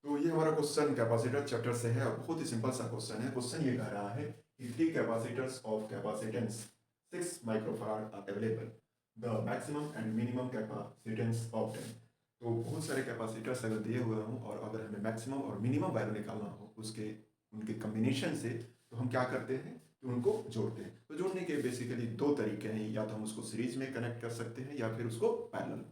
तो ये हमारा क्वेश्चन कैपेसिटर चैप्टर से है और बहुत ही सिंपल सा क्वेश्चन है। क्वेश्चन ये कह रहा है कि three capacitors of capacitance 6 microfarad are available, the maximum and minimum capacitance of them. तो बहुत सारे कैपेसिटर्स अगर दिए हुए हों और अगर हमें मैक्सिमम और मिनिमम वैल्यू निकालना हो उसके उनके कम्बिनेशन से, तो हम क्या करते हैं कि उनको जोड़ते हैं। तो जोड़ने के बेसिकली दो तरीके हैं, या तो हम उसको सीरीज में कनेक्ट कर सकते हैं या फिर उसको पैरेलल।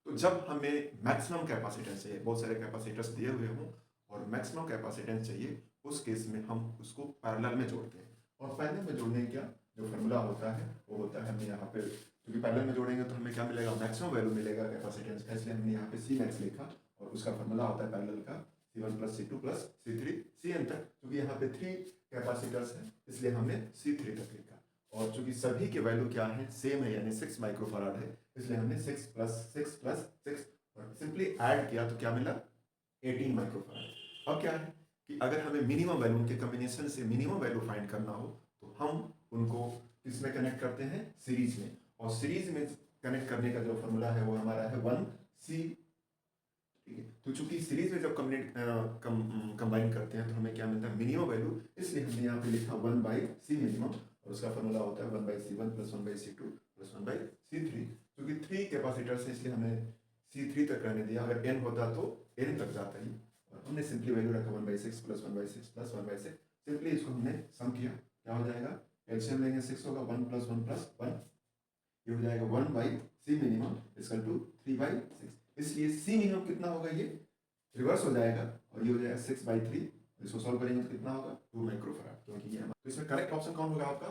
तो जब हमें मैक्सिमम कैपेसिटेंस चाहिए, बहुत सारे कैपेसिटर्स दिए हुए हों और मैक्सिमम कैपेसिटेंस चाहिए, उस केस में हम उसको पैरेलल में जोड़ते हैं। और पैरेलल में जोड़ने का जो फार्मूला होता है वो होता है, हमें यहाँ पे क्योंकि पैरेलल में जोड़ेंगे तो हमें क्या मिलेगा, मैक्सिमम वैल्यू मिलेगा कैपेसिटेंस का, इसलिए हमने यहाँ पे सी मैक्स लिखा और उसका फार्मूला होता है पैरेलल का C1 plus C2 plus C3 Cn तक। क्योंकि यहाँ पे 3 कैपेसिटर्स हैं इसलिए हमने C3 तक लिखा। और चूंकि सभी के वैल्यू क्या है, सेम है, यानी 6 माइक्रोफराड है, इसलिए हमने 6 प्लस 6 प्लस 6 और सिंपली ऐड किया तो क्या मिला, 18 माइक्रोफराड। अब क्या है कि अगर हमें मिनिमम वैल्यू उनके कॉम्बिनेशन से मिनिमम वैल्यू फाइंड करना हो तो हम उनको किस में कनेक्ट करते हैं, सीरीज में। और सीरीज में कनेक्ट करने का जो फॉर्मूला है वो हमारा है 1C। ठीक है, तो चूंकि सीरीज में जब कंबाइन करते हैं तो हमें क्या मिलता है, मिनिमम वैल्यू, इसलिए हमने यहाँ पे लिखा 1/C मिनिमम और उसका फॉर्मूला होता है 1/C1 plus 1/C2 plus 1/C3। क्योंकि 3 कैपेसिटर्स है इसलिए हमने C3 तक रहने दिया, अगर n होता तो n तक जाता ही, और हमने सिंपली वैल्यू रखा 1/6 प्लस 1/6 प्लस 1/6। सिंपली इसको हमने सम किया, क्या हो जाएगा, एलसीएम लेंगे 6 होगा, 1 प्लस 1 प्लस 1, ये हो जाएगा 1/C मिनिमम इक्वल टू 3/6। इसलिए C मिनिमम कितना होगा, ये रिवर्स हो जाएगा और ये हो जाएगा 6/3। इसको सॉल्व करेंगे तो कितना होगा, 2 माइक्रोफराड, क्योंकि ये तो इसमें करेक्ट ऑप्शन कौन होगा आपका,